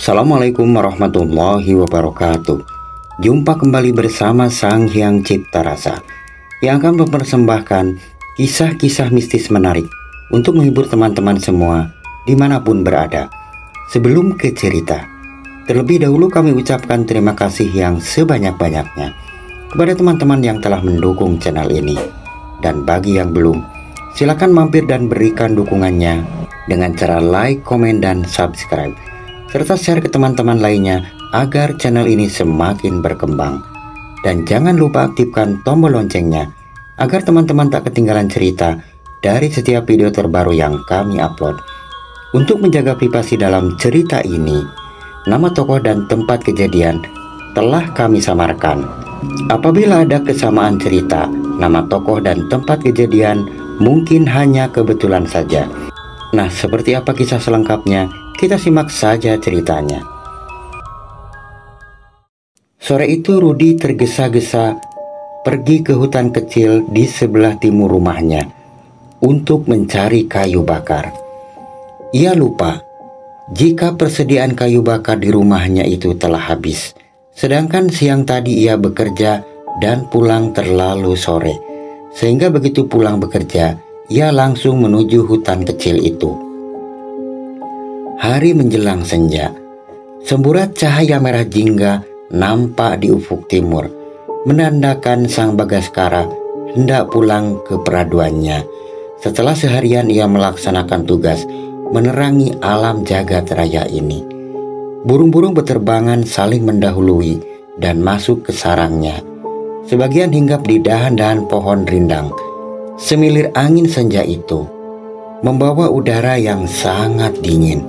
Assalamualaikum warahmatullahi wabarakatuh. Jumpa kembali bersama Sang Hyang Cipta Rasa yang akan mempersembahkan kisah-kisah mistis menarik untuk menghibur teman-teman semua dimanapun berada. Sebelum ke cerita, terlebih dahulu kami ucapkan terima kasih yang sebanyak-banyaknya kepada teman-teman yang telah mendukung channel ini. Dan bagi yang belum, silakan mampir dan berikan dukungannya dengan cara like, komen, dan subscribe, serta share ke teman-teman lainnya agar channel ini semakin berkembang. Dan jangan lupa aktifkan tombol loncengnya agar teman-teman tak ketinggalan cerita dari setiap video terbaru yang kami upload. Untuk menjaga privasi dalam cerita ini, nama tokoh dan tempat kejadian telah kami samarkan. Apabila ada kesamaan cerita, nama tokoh dan tempat kejadian mungkin hanya kebetulan saja. Nah, seperti apa kisah selengkapnya? Kita simak saja ceritanya. Sore itu Rudi tergesa-gesa pergi ke hutan kecil di sebelah timur rumahnya untuk mencari kayu bakar. Ia lupa jika persediaan kayu bakar di rumahnya itu telah habis. Sedangkan siang tadi ia bekerja dan pulang terlalu sore, sehingga begitu pulang bekerja, ia langsung menuju hutan kecil itu. Hari menjelang senja, semburat cahaya merah jingga nampak di ufuk timur, menandakan sang Bagaskara hendak pulang ke peraduannya. Setelah seharian ia melaksanakan tugas menerangi alam jagat raya ini. Burung-burung beterbangan saling mendahului dan masuk ke sarangnya. Sebagian hinggap di dahan-dahan pohon rindang. Semilir angin senja itu membawa udara yang sangat dingin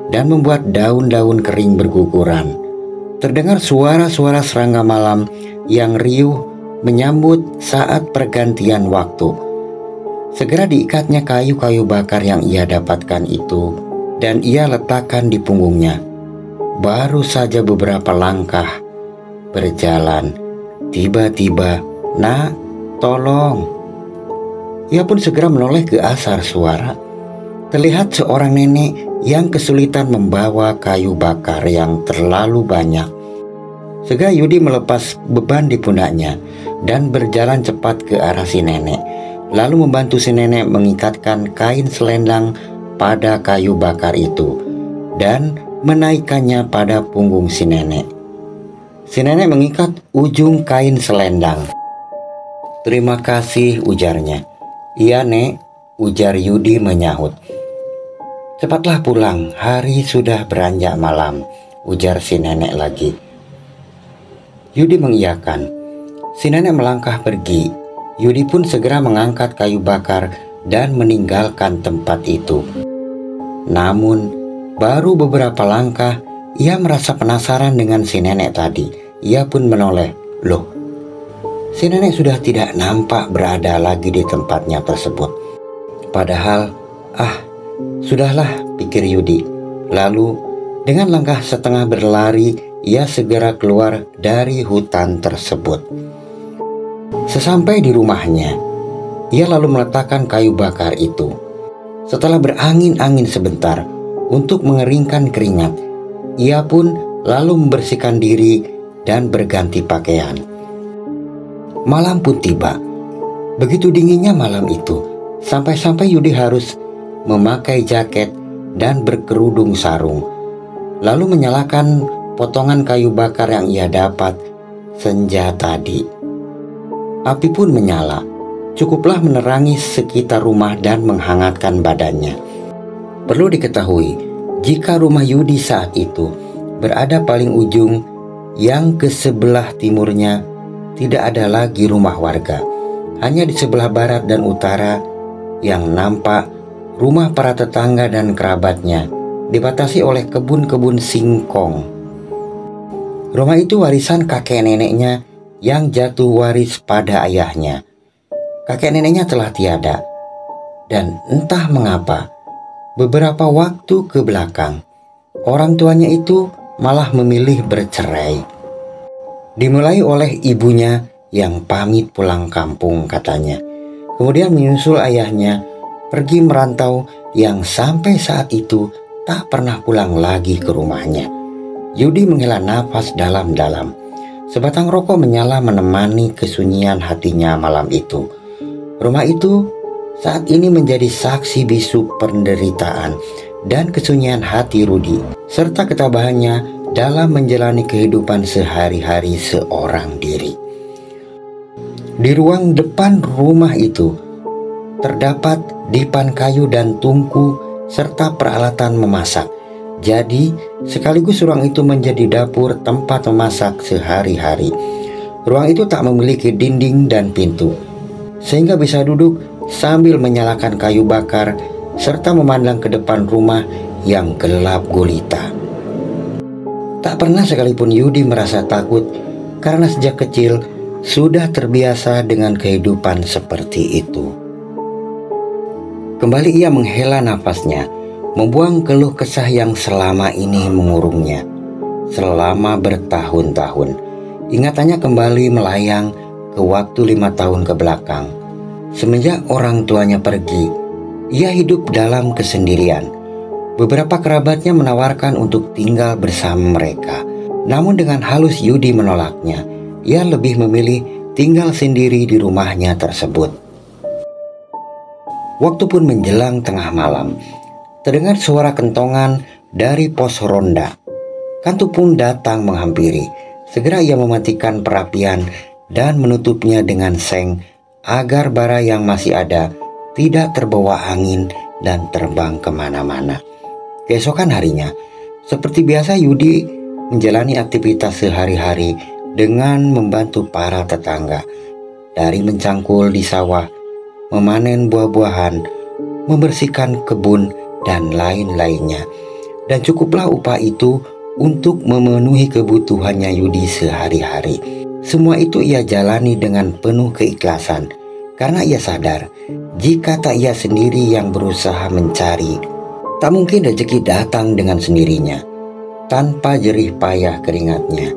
dan membuat daun-daun kering berguguran. Terdengar suara-suara serangga malam yang riuh menyambut saat pergantian waktu. Segera diikatnya kayu-kayu bakar yang ia dapatkan itu dan ia letakkan di punggungnya. Baru saja beberapa langkah berjalan, tiba-tiba, "Nak, tolong!" Ia pun segera menoleh ke asal suara. Terlihat seorang nenek yang kesulitan membawa kayu bakar yang terlalu banyak. Segera Yudi melepas beban di pundaknya dan berjalan cepat ke arah si nenek, lalu membantu si nenek mengikatkan kain selendang pada kayu bakar itu dan menaikkannya pada punggung si nenek. Si nenek mengikat ujung kain selendang. "Terima kasih," ujarnya. "Iya, Nek," ujar Yudi menyahut. "Cepatlah pulang, hari sudah beranjak malam," ujar si nenek lagi. Yudi mengiyakan. Si nenek melangkah pergi. Yudi pun segera mengangkat kayu bakar dan meninggalkan tempat itu. Namun, baru beberapa langkah, ia merasa penasaran dengan si nenek tadi. Ia pun menoleh. Loh, si nenek sudah tidak nampak berada lagi di tempatnya tersebut. Padahal, sudahlah, pikir Yudi. Lalu, dengan langkah setengah berlari, ia segera keluar dari hutan tersebut. Sesampai di rumahnya, ia lalu meletakkan kayu bakar itu. Setelah berangin-angin sebentar untuk mengeringkan keringat, ia pun lalu membersihkan diri dan berganti pakaian. Malam pun tiba. Begitu dinginnya malam itu, sampai-sampai Yudi harus memakai jaket dan berkerudung sarung, lalu menyalakan potongan kayu bakar yang ia dapat senja tadi. Api pun menyala, cukuplah menerangi sekitar rumah dan menghangatkan badannya. Perlu diketahui, jika rumah Yudi saat itu berada paling ujung yang ke sebelah timurnya, tidak ada lagi rumah warga. Hanya di sebelah barat dan utara yang nampak rumah para tetangga dan kerabatnya, dibatasi oleh kebun-kebun singkong. Rumah itu warisan kakek neneknya yang jatuh waris pada ayahnya. Kakek neneknya telah tiada, dan entah mengapa beberapa waktu ke belakang orang tuanya itu malah memilih bercerai. Dimulai oleh ibunya yang pamit pulang kampung katanya, kemudian menyusul ayahnya pergi merantau yang sampai saat itu tak pernah pulang lagi ke rumahnya. Yudi menghela nafas dalam-dalam. Sebatang rokok menyala menemani kesunyian hatinya malam itu. Rumah itu saat ini menjadi saksi bisu penderitaan dan kesunyian hati Rudi, serta ketabahannya dalam menjalani kehidupan sehari-hari seorang diri. Di ruang depan rumah itu terdapat dipan kayu dan tungku serta peralatan memasak. Jadi sekaligus ruang itu menjadi dapur tempat memasak sehari-hari. Ruang itu tak memiliki dinding dan pintu, sehingga bisa duduk sambil menyalakan kayu bakar serta memandang ke depan rumah yang gelap gulita. Tak pernah sekalipun Yudi merasa takut karena sejak kecil sudah terbiasa dengan kehidupan seperti itu. Kembali ia menghela nafasnya, membuang keluh kesah yang selama ini mengurungnya. Selama bertahun-tahun, ingatannya kembali melayang ke waktu 5 tahun ke belakang. Semenjak orang tuanya pergi, ia hidup dalam kesendirian. Beberapa kerabatnya menawarkan untuk tinggal bersama mereka. Namun dengan halus Yudi menolaknya. Ia lebih memilih tinggal sendiri di rumahnya tersebut. Waktu pun menjelang tengah malam. Terdengar suara kentongan dari pos ronda. Kantu pun datang menghampiri. Segera ia mematikan perapian dan menutupnya dengan seng agar bara yang masih ada tidak terbawa angin dan terbang kemana-mana. Keesokan harinya, seperti biasa Yudi menjalani aktivitas sehari-hari dengan membantu para tetangga. Dari mencangkul di sawah, memanen buah-buahan, membersihkan kebun, dan lain-lainnya. Dan cukuplah upah itu untuk memenuhi kebutuhannya Yudi sehari-hari. Semua itu ia jalani dengan penuh keikhlasan, karena ia sadar jika tak ia sendiri yang berusaha mencari, tak mungkin rezeki datang dengan sendirinya tanpa jerih payah keringatnya.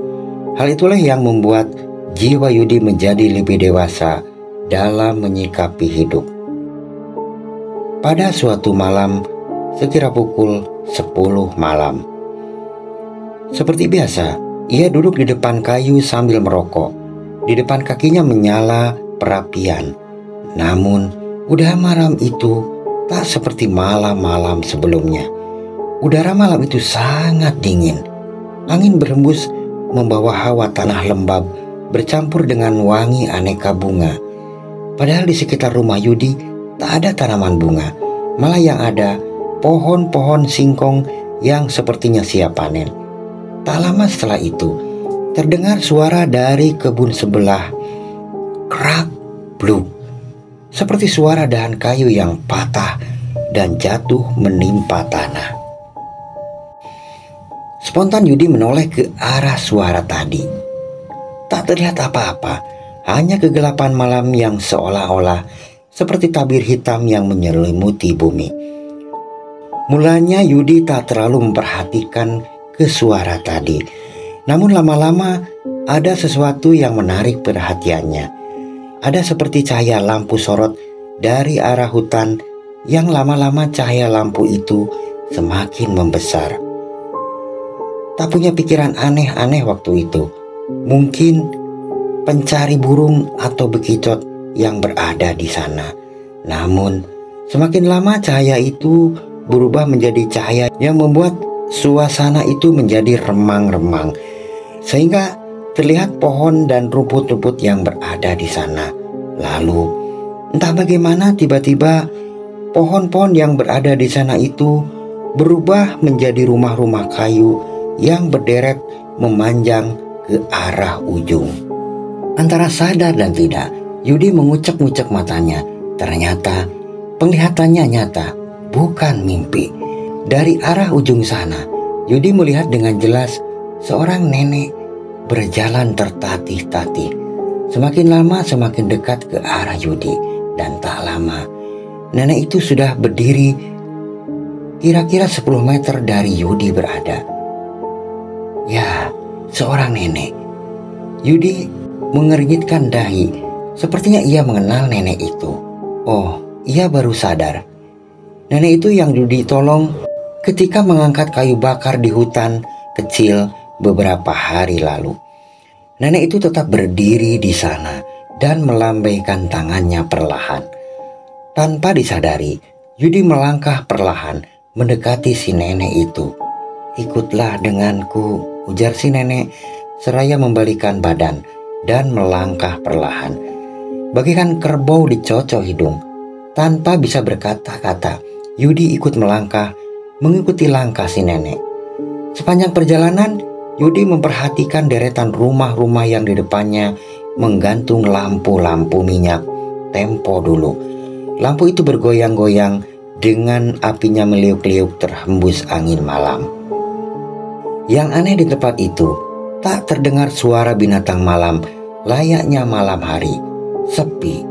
Hal itulah yang membuat jiwa Yudi menjadi lebih dewasa dalam menyikapi hidup. Pada suatu malam, sekira pukul 10 malam, seperti biasa, ia duduk di depan kayu sambil merokok. Di depan kakinya menyala perapian. Namun, udara malam itu tak seperti malam-malam sebelumnya. Udara malam itu sangat dingin. Angin berhembus membawa hawa tanah lembab bercampur dengan wangi aneka bunga. Padahal di sekitar rumah Yudi tak ada tanaman bunga. Malah yang ada pohon-pohon singkong yang sepertinya siap panen. Tak lama setelah itu, terdengar suara dari kebun sebelah. Krak, bluk. Seperti suara dahan kayu yang patah dan jatuh menimpa tanah. Spontan Yudi menoleh ke arah suara tadi. Tak terlihat apa-apa, hanya kegelapan malam yang seolah-olah seperti tabir hitam yang menyelimuti bumi. Mulanya Yudi tak terlalu memperhatikan ke suara tadi. Namun lama-lama ada sesuatu yang menarik perhatiannya. Ada seperti cahaya lampu sorot dari arah hutan yang lama-lama cahaya lampu itu semakin membesar. Tak punya pikiran aneh-aneh waktu itu. Mungkin pencari burung atau bekicot yang berada di sana. Namun semakin lama cahaya itu berubah menjadi cahaya yang membuat suasana itu menjadi remang-remang, sehingga terlihat pohon dan rumput-rumput yang berada di sana. Lalu entah bagaimana tiba-tiba pohon-pohon yang berada di sana itu berubah menjadi rumah-rumah kayu yang berderet memanjang ke arah ujung. Antara sadar dan tidak, Yudi mengucek-ngucek matanya. Ternyata penglihatannya nyata, bukan mimpi. Dari arah ujung sana, Yudi melihat dengan jelas seorang nenek berjalan tertatih-tatih. Semakin lama semakin dekat ke arah Yudi. Dan tak lama, nenek itu sudah berdiri kira-kira 10 meter dari Yudi berada. Ya, seorang nenek. Yudi mengernyitkan dahi. Sepertinya ia mengenal nenek itu. Oh, ia baru sadar. Nenek itu yang Yudi tolong ketika mengangkat kayu bakar di hutan kecil beberapa hari lalu. Nenek itu tetap berdiri di sana dan melambaikan tangannya perlahan. Tanpa disadari, Yudi melangkah perlahan mendekati si nenek itu. "Ikutlah denganku," ujar si nenek seraya membalikan badan dan melangkah perlahan. Bagaikan kerbau dicocok hidung. Tanpa bisa berkata-kata, Yudi ikut melangkah mengikuti langkah si nenek. Sepanjang perjalanan, Yudi memperhatikan deretan rumah-rumah yang di depannya menggantung lampu-lampu minyak tempo dulu. Lampu itu bergoyang-goyang dengan apinya meliuk-liuk terhembus angin malam. Yang aneh di tempat itu, tak terdengar suara binatang malam layaknya malam hari. Sepi,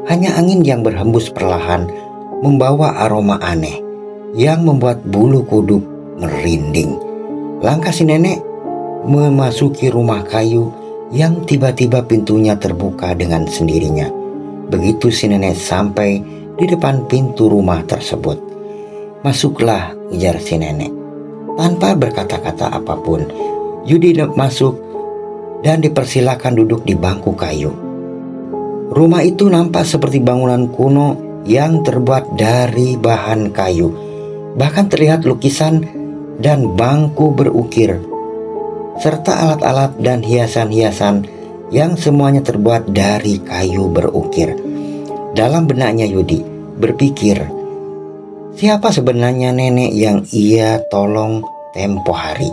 hanya angin yang berhembus perlahan membawa aroma aneh yang membuat bulu kuduk merinding. Langkah si nenek memasuki rumah kayu yang tiba-tiba pintunya terbuka dengan sendirinya. Begitu si nenek sampai di depan pintu rumah tersebut. "Masuklah," ujar si nenek. Tanpa berkata-kata apapun, Yudi masuk dan dipersilakan duduk di bangku kayu. Rumah itu nampak seperti bangunan kuno yang terbuat dari bahan kayu. Bahkan terlihat lukisan dan bangku berukir, serta alat-alat dan hiasan-hiasan yang semuanya terbuat dari kayu berukir. Dalam benaknya Yudi berpikir, siapa sebenarnya nenek yang ia tolong tempo hari?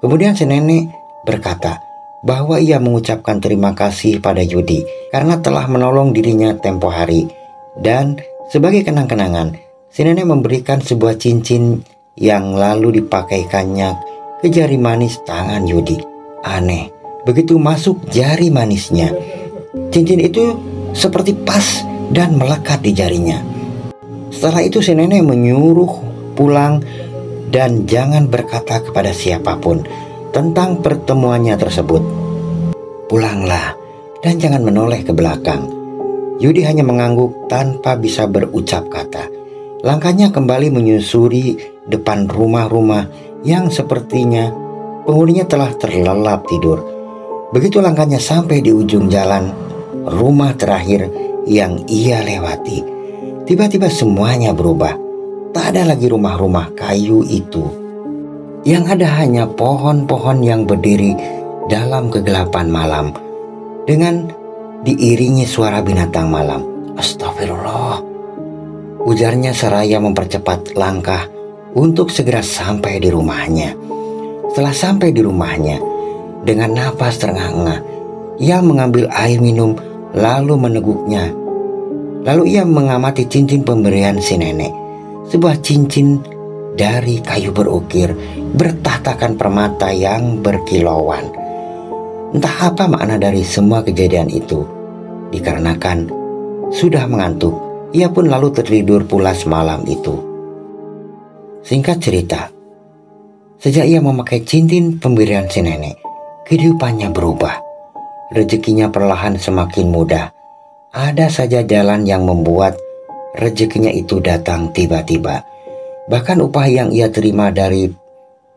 Kemudian si nenek berkata bahwa ia mengucapkan terima kasih pada Yudi karena telah menolong dirinya tempo hari. Dan sebagai kenang-kenangan, si nenek memberikan sebuah cincin yang lalu dipakaikannya ke jari manis tangan Yudi. Aneh, begitu masuk jari manisnya, cincin itu seperti pas dan melekat di jarinya. Setelah itu si nenek menyuruh pulang dan jangan berkata kepada siapapun tentang pertemuannya tersebut. "Pulanglah dan jangan menoleh ke belakang." Yudi hanya mengangguk tanpa bisa berucap kata. Langkahnya kembali menyusuri depan rumah-rumah yang sepertinya penghuninya telah terlelap tidur. Begitu langkahnya sampai di ujung jalan rumah terakhir yang ia lewati, tiba-tiba semuanya berubah. Tak ada lagi rumah-rumah kayu itu. Yang ada hanya pohon-pohon yang berdiri dalam kegelapan malam dengan diiringi suara binatang malam. "Astagfirullah," ujarnya seraya mempercepat langkah untuk segera sampai di rumahnya. Setelah sampai di rumahnya, dengan napas terengah-engah, ia mengambil air minum lalu meneguknya. Lalu ia mengamati cincin pemberian si nenek. Sebuah cincin dari kayu berukir bertahtakan permata yang berkilauan. Entah apa makna dari semua kejadian itu. Dikarenakan sudah mengantuk, ia pun lalu tertidur pulas malam itu. Singkat cerita, sejak ia memakai cincin pemberian si nenek, kehidupannya berubah. Rezekinya perlahan semakin mudah. Ada saja jalan yang membuat rezekinya itu datang tiba-tiba. Bahkan upah yang ia terima dari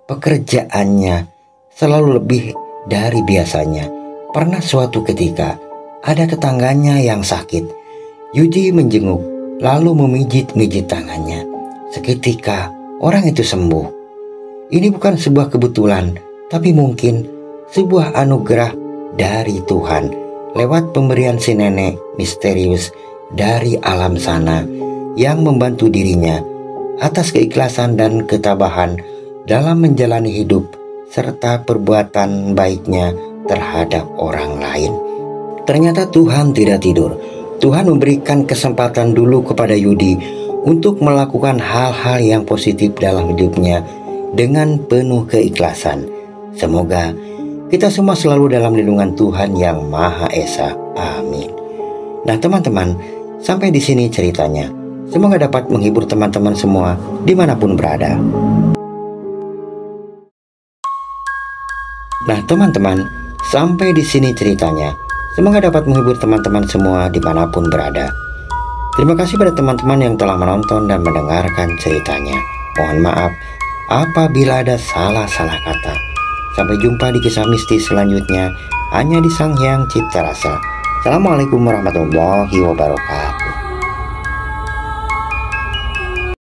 pekerjaannya selalu lebih dari biasanya. Pernah suatu ketika ada tetangganya yang sakit. Yudi menjenguk lalu memijit-mijit tangannya. Seketika orang itu sembuh. Ini bukan sebuah kebetulan, tapi mungkin sebuah anugerah dari Tuhan lewat pemberian si nenek misterius dari alam sana yang membantu dirinya atas keikhlasan dan ketabahan dalam menjalani hidup serta perbuatan baiknya terhadap orang lain. Ternyata Tuhan tidak tidur. Tuhan memberikan kesempatan dulu kepada Yudi untuk melakukan hal-hal yang positif dalam hidupnya dengan penuh keikhlasan. Semoga kita semua selalu dalam lindungan Tuhan yang Maha Esa. Amin. Nah teman-teman, sampai di sini ceritanya. Semoga dapat menghibur teman-teman semua dimanapun berada. Nah teman-teman, sampai di sini ceritanya. Semoga dapat menghibur teman-teman semua dimanapun berada. Terima kasih pada teman-teman yang telah menonton dan mendengarkan ceritanya. Mohon maaf apabila ada salah-salah kata. Sampai jumpa di kisah mistis selanjutnya hanya di Sang Hyang Cipta Rasa. Assalamualaikum warahmatullahi wabarakatuh.